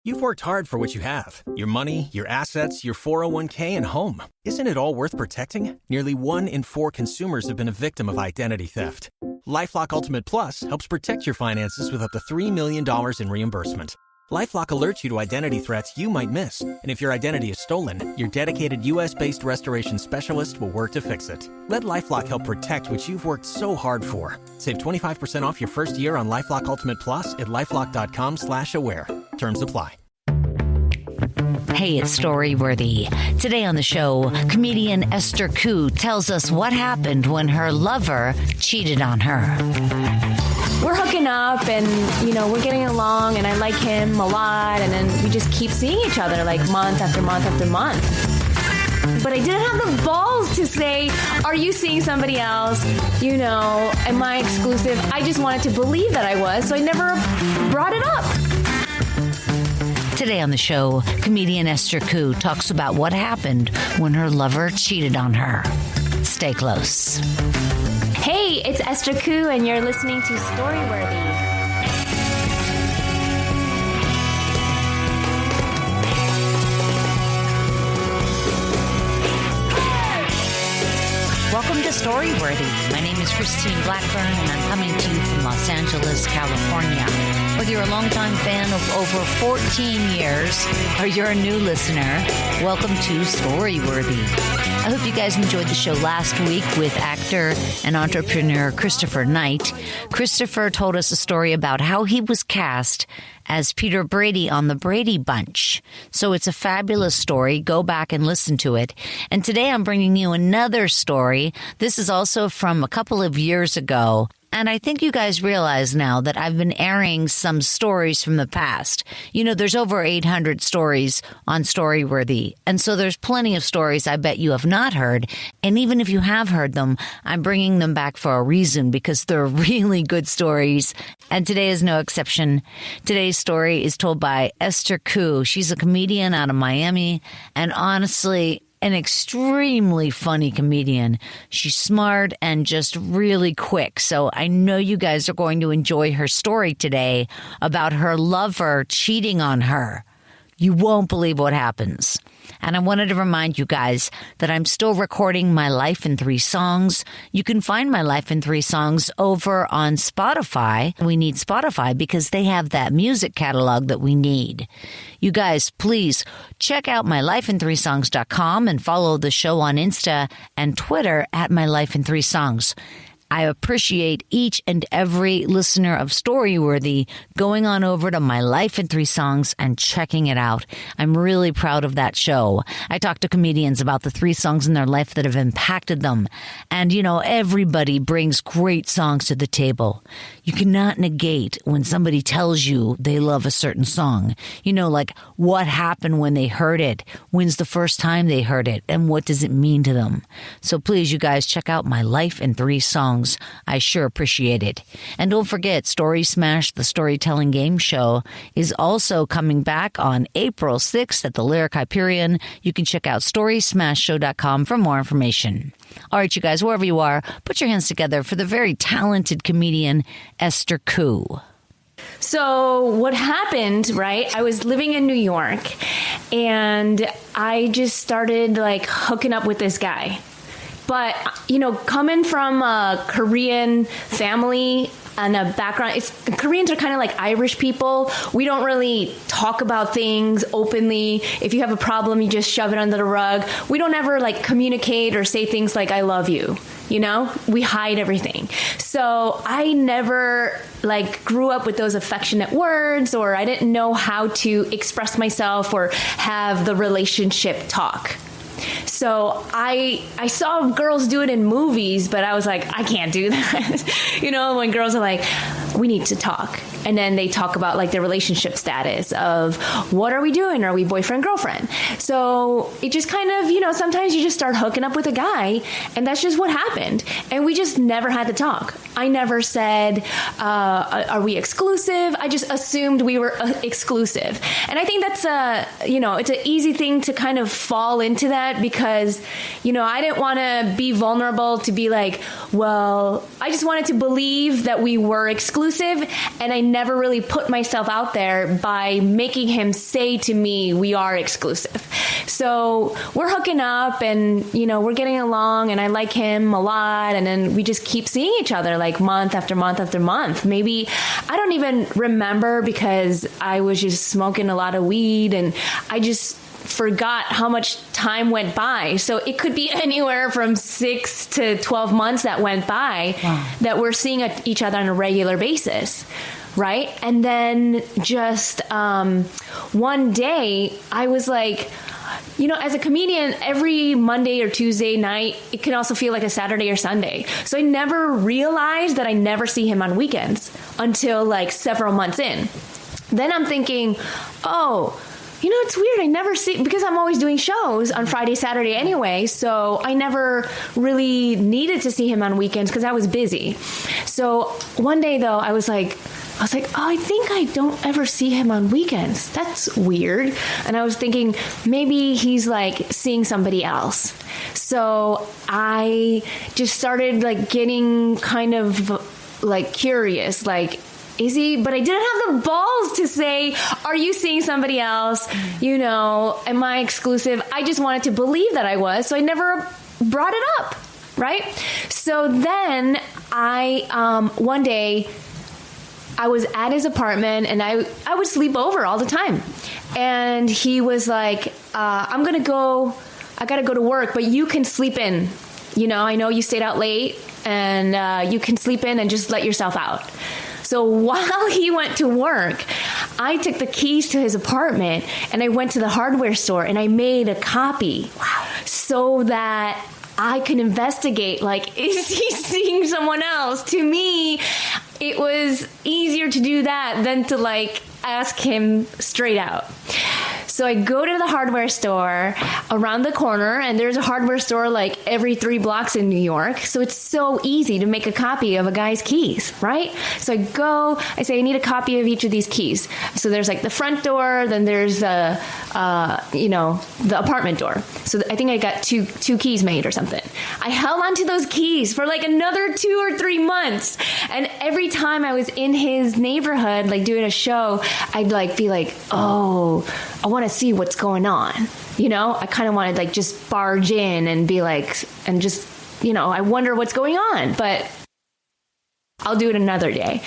You've worked hard for what you have. Your money, your assets, your 401k, and home. Isn't it all worth protecting? Nearly 1 in 4 consumers have been a victim of identity theft. LifeLock Ultimate Plus helps protect your finances with up to $3 million in reimbursement. LifeLock alerts you to identity threats you might miss. And if your identity is stolen, your dedicated U.S.-based restoration specialist will work to fix it. Let LifeLock help protect what you've worked so hard for. Save 25% off your first year on LifeLock Ultimate Plus at LifeLock.com/aware. Terms apply. Hey, it's Storyworthy. Today on the show, comedian Esther Ku tells us what happened when her lover cheated on her. We're hooking up and, we're getting along and I like him a lot and then we just keep seeing each other like month after month after month. But I didn't have the balls to say, are you seeing somebody else? Am I exclusive? I just wanted to believe that I was, so I never brought it up. Today on the show, comedian Esther Ku talks about what happened when her lover cheated on her. Stay close. Hey, it's Esther Ku, and you're listening to Storyworthy. Welcome to Storyworthy. My name is Christine Blackburn, and I'm coming to you from Los Angeles, California. Whether you're a longtime fan of over 14 years or you're a new listener, welcome to Storyworthy. I hope you guys enjoyed the show last week with actor and entrepreneur Christopher Knight. Christopher told us a story about how he was cast as Peter Brady on the Brady Bunch. So it's a fabulous story. Go back and listen to it. And today I'm bringing you another story. This is also from a couple of years ago. And I think you guys realize now that I've been airing some stories from the past. There's over 800 stories on Storyworthy. And so there's plenty of stories I bet you have not heard. And even if you have heard them, I'm bringing them back for a reason because they're really good stories. And today is no exception. Today's story is told by Esther Ku. She's a comedian out of Miami. And honestly, an extremely funny comedian. She's smart and just really quick. So I know you guys are going to enjoy her story today about her lover cheating on her. You won't believe what happens. And I wanted to remind you guys that I'm still recording my Life in 3 Songs. You can find my Life in 3 Songs over on Spotify. We need Spotify because they have that music catalog that we need. You guys, please check out mylifein3songs.com and follow the show on Insta and Twitter at mylifein3songs. I appreciate each and every listener of Storyworthy going on over to My Life in 3 Songs and checking it out. I'm really proud of that show. I talk to comedians about the 3 songs in their life that have impacted them. And, everybody brings great songs to the table. You cannot negate when somebody tells you they love a certain song. Like what happened when they heard it? When's the first time they heard it? And what does it mean to them? So please, you guys, check out My Life in 3 Songs. I sure appreciate it. And don't forget, Story Smash, the storytelling game show, is also coming back on April 6th at the Lyric Hyperion. You can check out storysmashshow.com for more information. All right, you guys, wherever you are, put your hands together for the very talented comedian Esther Ku. So what happened, right? I was living in New York and I just started hooking up with this guy. But, coming from a Korean family and a background, Koreans are kind of like Irish people. We don't really talk about things openly. If you have a problem, you just shove it under the rug. We don't ever communicate or say things like, I love you. We hide everything. So I never grew up with those affectionate words, or I didn't know how to express myself or have the relationship talk. So I saw girls do it in movies, but I was like, I can't do that. When girls are like, we need to talk. And then they talk about their relationship status of what are we doing? Are we boyfriend, girlfriend? So it just kind of, sometimes you just start hooking up with a guy and that's just what happened. And we just never had to talk. I never said, are we exclusive? I just assumed we were exclusive. And I think that's it's an easy thing to kind of fall into that because, I didn't want to be vulnerable to be I just wanted to believe that we were exclusive. And I never really put myself out there by making him say to me, we are exclusive. So we're hooking up and, we're getting along and I like him a lot. And then we just keep seeing each other like month after month after month. Maybe I don't even remember because I was just smoking a lot of weed and I just forgot how much time went by. So it could be anywhere from 6 to 12 months that went by that we're seeing each other on a regular basis. Right. And then just one day I was like, as a comedian, every Monday or Tuesday night, it can also feel like a Saturday or Sunday. So I never realized that I never see him on weekends until like several months in. Then I'm thinking, it's weird. I never see, because I'm always doing shows on Friday, Saturday anyway. So I never really needed to see him on weekends because I was busy. So one day though, I was like, I think I don't ever see him on weekends. That's weird. And I was thinking maybe he's like seeing somebody else. So I just started like getting kind of like curious, like, is he? But I didn't have the balls to say, are you seeing somebody else? Am I exclusive? I just wanted to believe that I was. So I never brought it up. Right. So then one day I was at his apartment and I would sleep over all the time. And he was like, I got to go to work, but you can sleep in. I know you stayed out late and you can sleep in and just let yourself out. So while he went to work, I took the keys to his apartment and I went to the hardware store and I made a copy so that I could investigate, like, is he seeing someone else? To me, it was easier to do that than to like ask him straight out. So I go to the hardware store around the corner, and there's a hardware store like every 3 blocks in New York. So it's so easy to make a copy of a guy's keys, right? So I go, I say, I need a copy of each of these keys. So there's like the front door, then there's the apartment door. So I think I got two keys made or something. I held onto those keys for like another 2 or 3 months. And every time I was in his neighborhood, like doing a show, I'd like be like, oh, I want to see what's going on. I kind of wanted like just barge in and be like, and just, I wonder what's going on, but I'll do it another day.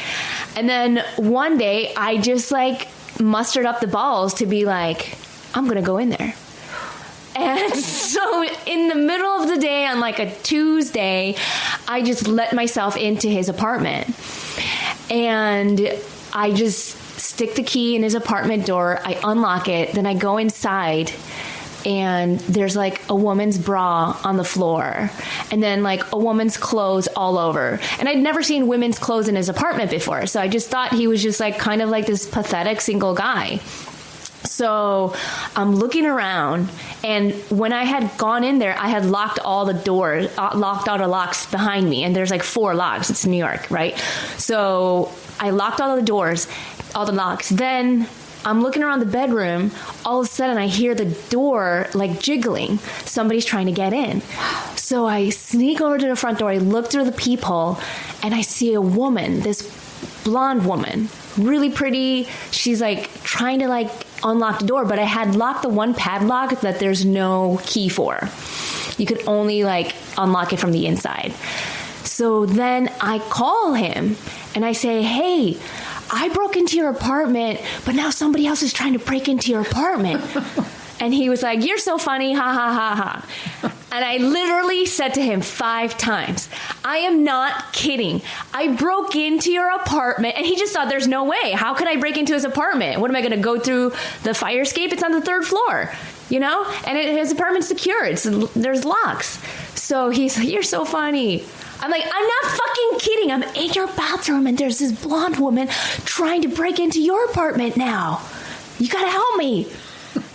And then one day I just like mustered up the balls to be like, I'm going to go in there. And so in the middle of the day on like a Tuesday, I just let myself into his apartment and I just stick the key in his apartment door. I unlock it. Then I go inside and there's like a woman's bra on the floor and then like a woman's clothes all over. And I'd never seen women's clothes in his apartment before. So I just thought he was just like kind of like this pathetic single guy. So I'm looking around, and when I had gone in there, I had locked all the doors, locked all the locks behind me. And there's like 4 locks. It's New York, right? So I locked all the doors, all the locks. Then I'm looking around the bedroom. All of a sudden, I hear the door like jiggling. Somebody's trying to get in. So I sneak over to the front door. I look through the peephole, and I see a woman, this blonde woman, really pretty. She's like trying to like unlock the door, but I had locked the one padlock that there's no key for. You could only like unlock it from the inside. So then I call him and I say, hey, I broke into your apartment, but now somebody else is trying to break into your apartment. And he was like, you're so funny, ha, ha, ha, ha. And I literally said to him 5 times, I am not kidding. I broke into your apartment. And he just thought, there's no way. How could I break into his apartment? What am I going to go through the fire escape? It's on the 3rd floor, And his apartment's secured. So there's locks. So he's like, you're so funny. I'm like, I'm not fucking kidding. I'm in your bathroom and there's this blonde woman trying to break into your apartment now. You got to help me.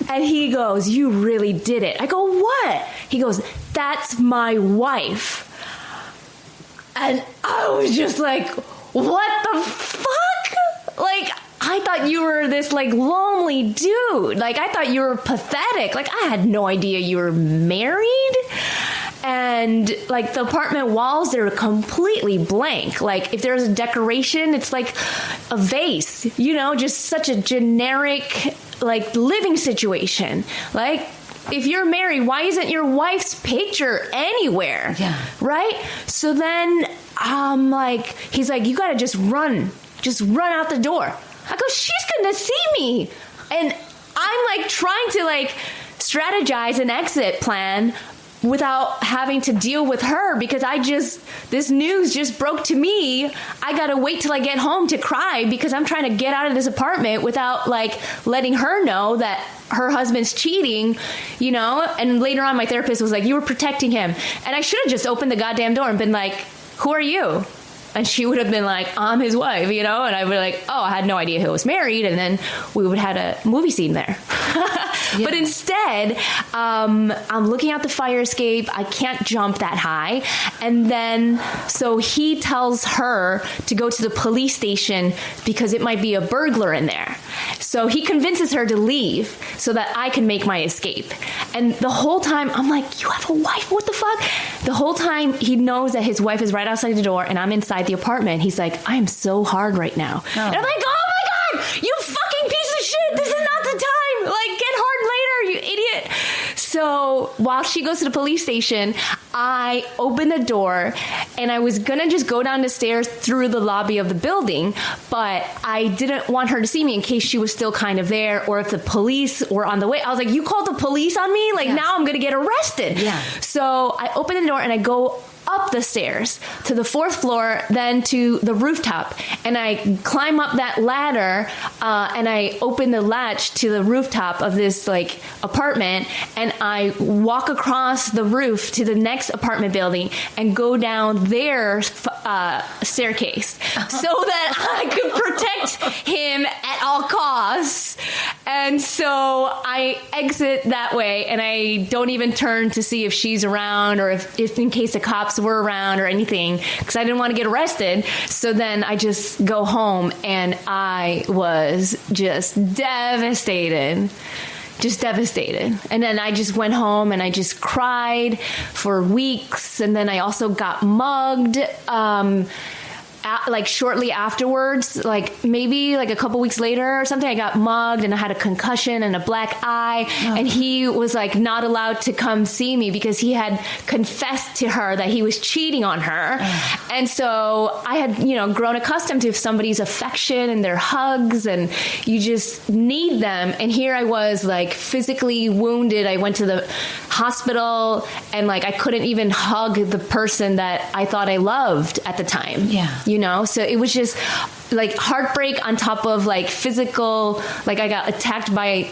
And he goes, you really did it. I go, what? He goes, that's my wife. And I was just like, what the fuck? Like, I thought you were this like lonely dude. Like, I thought you were pathetic. Like, I had no idea you were married. And like the apartment walls, they're completely blank. Like if there's a decoration, it's like a vase, just such a generic, like, living situation. Like, if you're married, why isn't your wife's picture anywhere? Yeah. Right? So then he's like, you got to just run out the door. I go, she's going to see me. And I'm like trying to like strategize an exit plan without having to deal with her, because this news just broke to me. I got to wait till I get home to cry because I'm trying to get out of this apartment without like letting her know that her husband's cheating, and later on my therapist was like, you were protecting him. And I should have just opened the goddamn door and been like, who are you? And she would have been like, I'm his wife, and I would be like, oh, I had no idea he was married. And then we would have had a movie scene there. Yeah. But instead, I'm looking out the fire escape. I can't jump that high. And then, so he tells her to go to the police station because it might be a burglar in there. So he convinces her to leave so that I can make my escape. And the whole time, I'm like, you have a wife? What the fuck? The whole time, he knows that his wife is right outside the door and I'm inside the apartment. He's like, I am so hard right now. Oh. And I'm like, oh my God, you fucking piece of shit. This is not the time. Like, get hard later, you idiot. So while she goes to the police station, I open the door and I was going to just go down the stairs through the lobby of the building, but I didn't want her to see me in case she was still kind of there or if the police were on the way. I was like, you called the police on me? Like, now I'm going to get arrested. Yeah. So I open the door and I go up the stairs to the 4th floor, then to the rooftop. And I climb up that ladder and I open the latch to the rooftop of this like apartment. And I walk across the roof to the next apartment building and go down their staircase so that I could protect him at all costs. And so I exit that way and I don't even turn to see if she's around or if in case the cops were around or anything, because I didn't want to get arrested. So then I just go home and I was just devastated. And then I just went home and I just cried for weeks. And then I also got mugged. Like shortly afterwards, like maybe like a couple weeks later or something, I got mugged and I had a concussion and a black eye. Oh. And he was like not allowed to come see me because he had confessed to her that he was cheating on her. Oh. And so I had, grown accustomed to somebody's affection and their hugs, and you just need them. And here I was like physically wounded. I went to the hospital and like I couldn't even hug the person that I thought I loved at the time. Yeah. So it was just like heartbreak on top of like physical, like I got attacked by,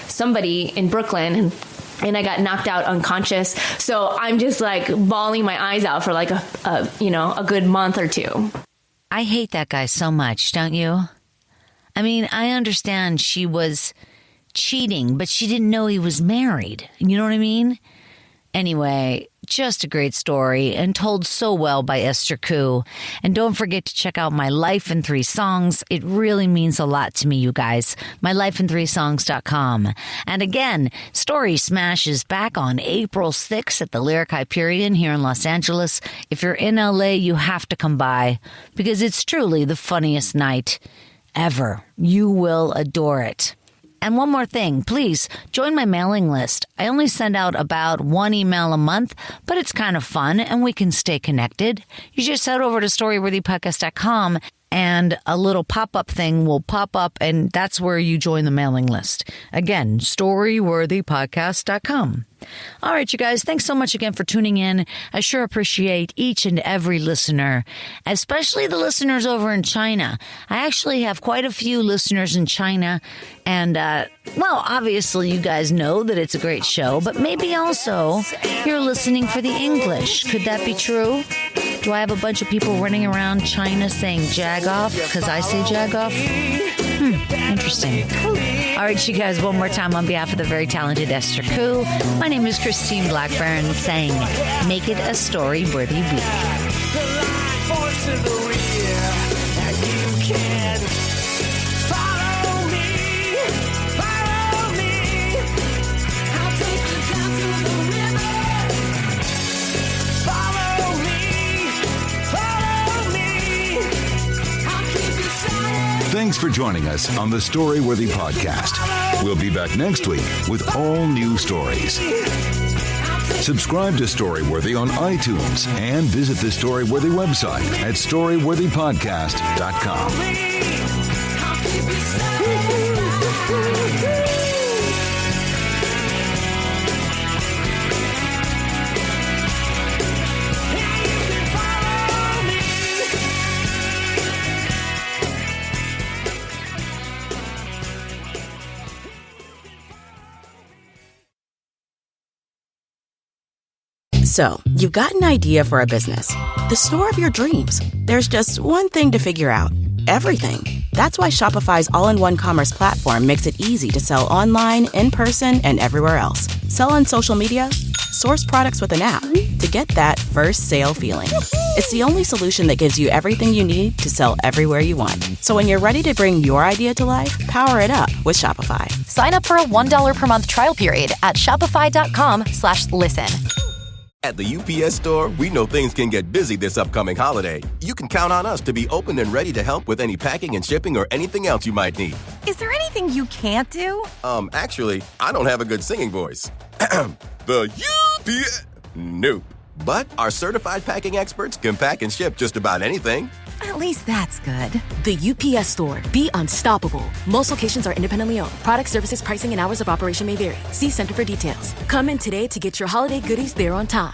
somebody in Brooklyn and I got knocked out unconscious. So I'm just like bawling my eyes out for like a good month or two. I hate that guy so much, don't you? I mean, I understand she was cheating, but she didn't know he was married. You know what I mean? Anyway, just a great story and told so well by Esther Ku. And don't forget to check out My Life in 3 Songs. It really means a lot to me, you guys. MyLifeIn3Songs.com. And again, Story Smash is back on April 6th at the Lyric Hyperion here in Los Angeles. If you're in LA, you have to come by because it's truly the funniest night ever. You will adore it. And one more thing, please join my mailing list. I only send out about 1 email a month, but it's kind of fun and we can stay connected. You just head over to storyworthypodcast.com and a little pop-up thing will pop up and that's where you join the mailing list. Again, storyworthypodcast.com. All right, you guys, thanks so much again for tuning in. I sure appreciate each and every listener, especially the listeners over in China. I actually have quite a few listeners in China. And, well, obviously you guys know that it's a great show, but maybe also you're listening for the English. Could that be true? Do I have a bunch of people running around China saying jag off because I say jag off? Interesting. All right, you guys, one more time on behalf of the very talented Esther Ku. My name is Christine Blackburn saying, make it a story-worthy week. Follow me. I'll keep you silent. Thanks for joining us on the Storyworthy Podcast. We'll be back next week with all new stories. Subscribe to Storyworthy on iTunes and visit the Storyworthy website at storyworthypodcast.com. So, you've got an idea for a business, the store of your dreams. There's just one thing to figure out: everything. That's why Shopify's all-in-one commerce platform makes it easy to sell online, in person, and everywhere else. Sell on social media, source products with an app to get that first sale feeling. It's the only solution that gives you everything you need to sell everywhere you want. So when you're ready to bring your idea to life, power it up with Shopify. Sign up for a $1 per month trial period at shopify.com/listen. At the UPS Store, we know things can get busy this upcoming holiday. You can count on us to be open and ready to help with any packing and shipping or anything else you might need. Is there anything you can't do? Actually, I don't have a good singing voice. The UPS... Nope. But our certified packing experts can pack and ship just about anything. At least that's good. The UPS Store. Be unstoppable. Most locations are independently owned. Product, services, pricing, and hours of operation may vary. See Center for details. Come in today to get your holiday goodies there on time.